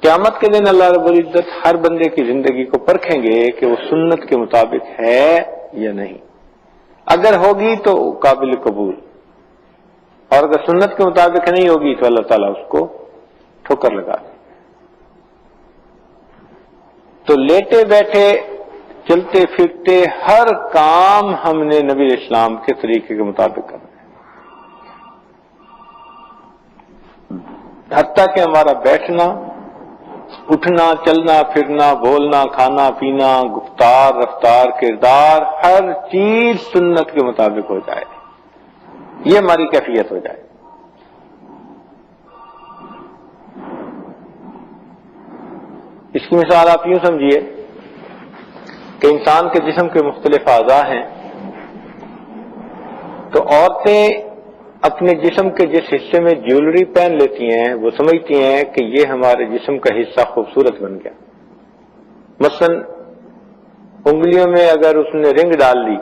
قیامت کے دن اللہ رب العزت ہر بندے کی زندگی کو پرکھیں گے کہ وہ سنت کے مطابق ہے یا نہیں. اگر ہوگی تو قابل قبول، اور اگر سنت کے مطابق نہیں ہوگی تو اللہ تعالیٰ اس کو ٹھوکر لگا دے. تو لیٹے بیٹھے چلتے پھرتے ہر کام ہم نے نبی اسلام کے طریقے کے مطابق کرنا ہے، حتیٰ کہ ہمارا بیٹھنا، اٹھنا، چلنا پھرنا، بولنا، کھانا پینا، گفتار، رفتار، کردار، ہر چیز سنت کے مطابق ہو جائے، یہ ہماری کیفیت ہو جائے. اس کی مثال آپ یوں سمجھیے کہ انسان کے جسم کے مختلف اعضاء ہیں، تو عورتیں اپنے جسم کے جس حصے میں جیولری پہن لیتی ہیں وہ سمجھتی ہیں کہ یہ ہمارے جسم کا حصہ خوبصورت بن گیا. مثلا انگلیوں میں اگر اس نے رنگ ڈال لی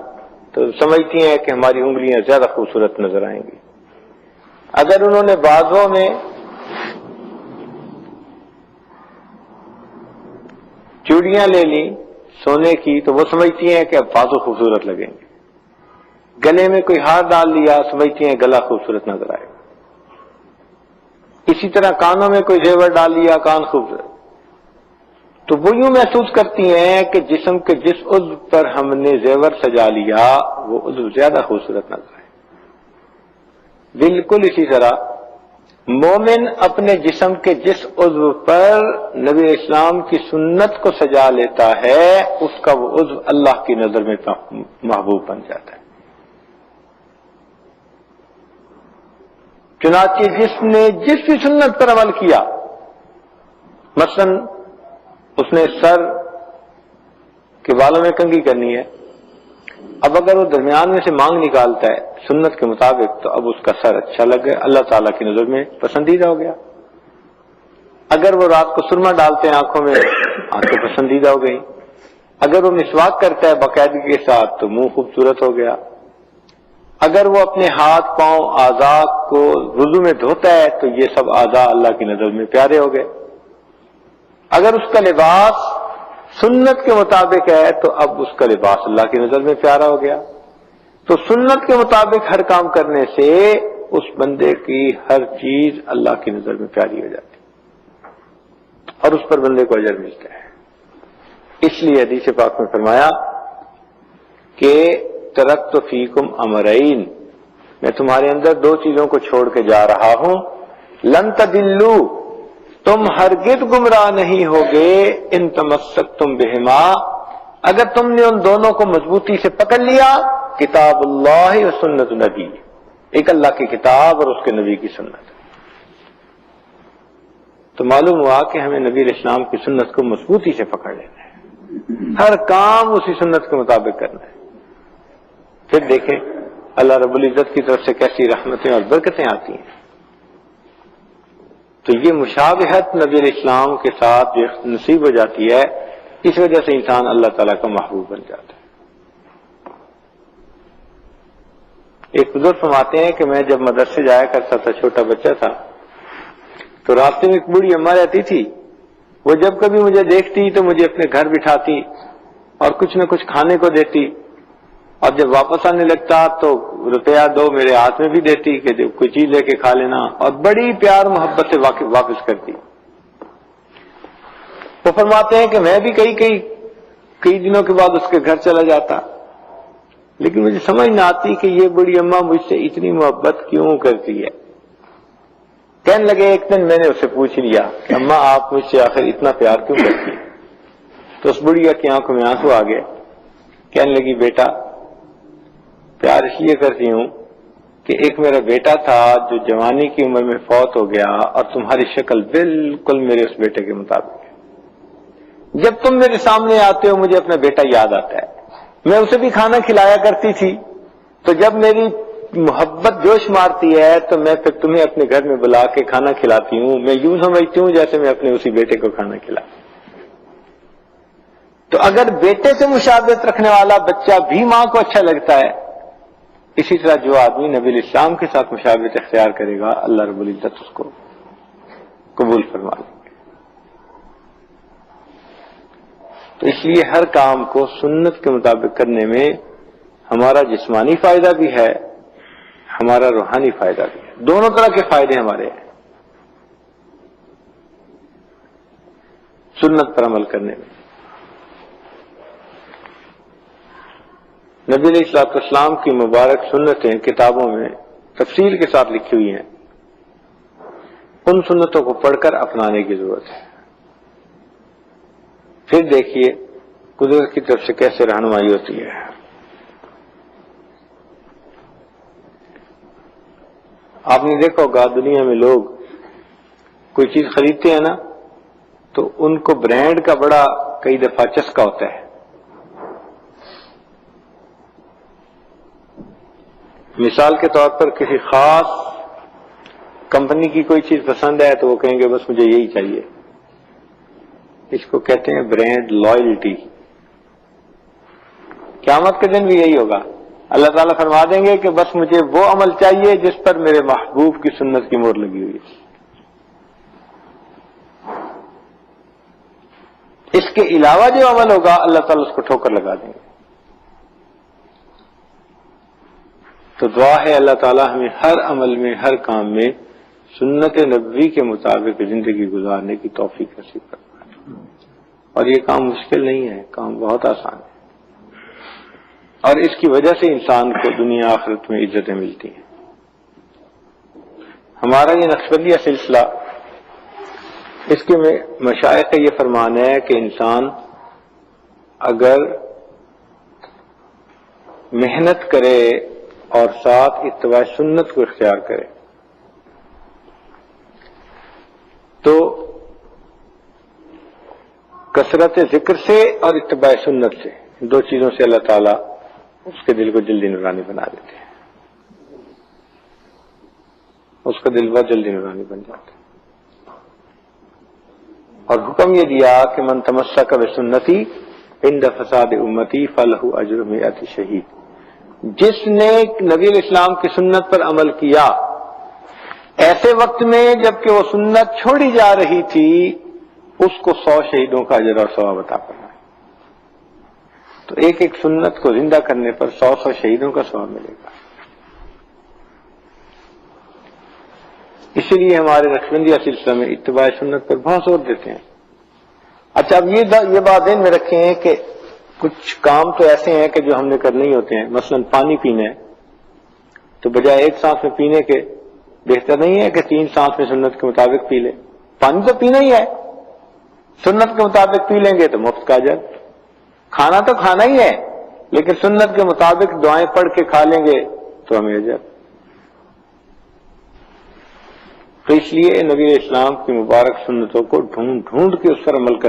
تو سمجھتی ہیں کہ ہماری انگلیاں زیادہ خوبصورت نظر آئیں گی. اگر انہوں نے بازوں میں چوڑیاں لے لی سونے کی تو وہ سمجھتی ہیں کہ اب بازو خوبصورت لگیں گے. گلے میں کوئی ہار ڈال لیا سمجھتی ہیں گلا خوبصورت نظر آئے گا. اسی طرح کانوں میں کوئی زیور ڈال لیا کان خوبصورت. تو وہ یوں محسوس کرتی ہیں کہ جسم کے جس عضو پر ہم نے زیور سجا لیا وہ عضو زیادہ خوبصورت نظر آئے. بالکل اسی طرح مومن اپنے جسم کے جس عضو پر نبی اسلام کی سنت کو سجا لیتا ہے اس کا وہ عضو اللہ کی نظر میں محبوب بن جاتا ہے. چنانچہ جس نے جس بھی سنت پر عمل کیا، مثلا اس نے سر کے بالوں میں کنگھی کرنی ہے، اب اگر وہ درمیان میں سے مانگ نکالتا ہے سنت کے مطابق تو اب اس کا سر اچھا لگے، اللہ تعالیٰ کی نظر میں پسندیدہ ہو گیا. اگر وہ رات کو سرما ڈالتے ہیں آنکھوں میں، آنکھیں پسندیدہ ہو گئی. اگر وہ مسواک کرتا ہے باقاعدگی کے ساتھ تو منہ خوبصورت ہو گیا. اگر وہ اپنے ہاتھ پاؤں اعضاء کو وضو میں دھوتا ہے تو یہ سب اعضاء اللہ کی نظر میں پیارے ہو گئے. اگر اس کا لباس سنت کے مطابق ہے تو اب اس کا لباس اللہ کی نظر میں پیارا ہو گیا. تو سنت کے مطابق ہر کام کرنے سے اس بندے کی ہر چیز اللہ کی نظر میں پیاری ہو جاتی اور اس پر بندے کو اجر ملتا ہے. اس لیے حدیث پاک میں فرمایا کہ ترکت فیکم امرین، میں تمہارے اندر دو چیزوں کو چھوڑ کے جا رہا ہوں. لن تضلوا، تم ہرگز گمراہ نہیں ہوگے. ان تمسکتم بہما، اگر تم نے ان دونوں کو مضبوطی سے پکڑ لیا. کتاب اللہ و سنت نبی، ایک اللہ کی کتاب اور اس کے نبی کی سنت. تو معلوم ہوا کہ ہمیں نبی اسلام کی سنت کو مضبوطی سے پکڑ لینا ہے، ہر کام اسی سنت کے مطابق کرنا ہے. پھر دیکھیں اللہ رب العزت کی طرف سے کیسی رحمتیں اور برکتیں آتی ہیں. تو یہ مشابہت نبی اسلام کے ساتھ نصیب ہو جاتی ہے، اس وجہ سے انسان اللہ تعالیٰ کا محبوب بن جاتا ہے. ایک بزرگ فرماتے ہیں کہ میں جب مدرسے جایا کرتا تھا، چھوٹا بچہ تھا، تو راستے میں ایک بوڑھی اماں رہتی تھی. وہ جب کبھی مجھے دیکھتی تو مجھے اپنے گھر بٹھاتی اور کچھ نہ کچھ کھانے کو دیتی، اور جب واپس آنے لگتا تو روپیہ دو میرے ہاتھ میں بھی دیتی کہ کوئی چیز لے کے کھا لینا، اور بڑی پیار محبت سے واپس کرتی. وہ فرماتے ہیں کہ میں بھی کئی دنوں کے بعد اس کے گھر چلا جاتا، لیکن مجھے سمجھ نہ آتی کہ یہ بڑی اماں مجھ سے اتنی محبت کیوں کرتی ہے. کہنے لگے ایک دن میں نے اسے پوچھ لیا کہ اماں آپ مجھ سے آخر اتنا پیار کیوں کرتی ہیں؟ تو اس بڑھیا کی آنکھوں میں آنسو آ گئے. کہنے لگی بیٹا پیار اس لیے کرتی ہوں کہ ایک میرا بیٹا تھا جو جوانی کی عمر میں فوت ہو گیا، اور تمہاری شکل بالکل میرے اس بیٹے کے مطابق ہے. جب تم میرے سامنے آتے ہو مجھے اپنا بیٹا یاد آتا ہے. میں اسے بھی کھانا کھلایا کرتی تھی، تو جب میری محبت جوش مارتی ہے تو میں پھر تمہیں اپنے گھر میں بلا کے کھانا کھلاتی ہوں. میں یوں سمجھتی ہوں جیسے میں اپنے اسی بیٹے کو کھانا کھلا. تو اگر بیٹے سے مشابہت رکھنے والا بچہ بھی ماں کو اچھا لگتا ہے، اسی طرح جو آدمی نبی اسلام کے ساتھ مشابہت اختیار کرے گا اللہ رب العزت اس کو قبول فرما لیں گے. تو اس لیے ہر کام کو سنت کے مطابق کرنے میں ہمارا جسمانی فائدہ بھی ہے، ہمارا روحانی فائدہ بھی ہے، دونوں طرح کے فائدے ہمارے ہیں سنت پر عمل کرنے میں۔ نبی علیہ الصلوۃ والسلام کی مبارک سنتیں کتابوں میں تفصیل کے ساتھ لکھی ہوئی ہیں، ان سنتوں کو پڑھ کر اپنانے کی ضرورت ہے۔ پھر دیکھیے قدرت کی طرف سے کیسے رہنمائی ہوتی ہے۔ آپ نے دیکھا ہوگا دنیا میں لوگ کوئی چیز خریدتے ہیں نا تو ان کو برانڈ کا بڑا کئی دفعہ چسکا ہوتا ہے۔ مثال کے طور پر کسی خاص کمپنی کی کوئی چیز پسند ہے تو وہ کہیں گے بس مجھے یہی چاہیے، اس کو کہتے ہیں برانڈ لائلٹی۔ قیامت کے دن بھی یہی ہوگا، اللہ تعالیٰ فرما دیں گے کہ بس مجھے وہ عمل چاہیے جس پر میرے محبوب کی سنت کی مہر لگی ہوئی ہے، اس کے علاوہ جو عمل ہوگا اللہ تعالیٰ اس کو ٹھوکر لگا دیں گے۔ تو دعا ہے اللہ تعالیٰ ہمیں ہر عمل میں، ہر کام میں سنت نبوی کے مطابق زندگی گزارنے کی توفیق نصیب فرمائے۔ اور یہ کام مشکل نہیں ہے، کام بہت آسان ہے، اور اس کی وجہ سے انسان کو دنیا آخرت میں عزتیں ملتی ہیں۔ ہمارا یہ نقشبندیہ سلسلہ، اس کے مشائخ کا یہ فرمان ہے کہ انسان اگر محنت کرے اور ساتھ اتباع سنت کو اختیار کرے تو کثرت ذکر سے اور اتباع سنت سے، دو چیزوں سے اللہ تعالیٰ اس کے دل کو جلدی نورانی بنا دیتے ہیں، اس کا دل بہت جلدی نورانی بن جاتا ہے۔ اور حکم یہ دیا کہ من تمسک بسنتی عند فساد امتی فلہ اجر مئۃ شہید، جس نے نبی علیہ السلام کی سنت پر عمل کیا ایسے وقت میں جبکہ وہ سنت چھوڑی جا رہی تھی، اس کو 100 شہیدوں کا اجر اور ثواب عطا فرمائے۔ تو ایک ایک سنت کو زندہ کرنے پر 100 شہیدوں کا ثواب ملے گا۔ اسی لیے ہمارے نقشبندیہ سلسلہ میں اتباع سنت پر بہت زور دیتے ہیں۔ اچھا، اب یہ بات ذہن میں رکھیں کہ کچھ کام تو ایسے ہیں کہ جو ہم نے کرنے ہی ہوتے ہیں، مثلا پانی پینا ہے تو بجائے ایک سانس میں پینے کے بہتر نہیں ہے کہ 3 سانس میں سنت کے مطابق پی لیں؟ پانی تو پینا ہی ہے، سنت کے مطابق پی لیں گے تو مفت کا اجر۔ کھانا تو کھانا ہی ہے لیکن سنت کے مطابق دعائیں پڑھ کے کھا لیں گے تو ہمیں اجر۔ تو اس لیے نبی علیہ السلام کی مبارک سنتوں کو ڈھونڈ ڈھونڈ کے اس پر عمل کرنا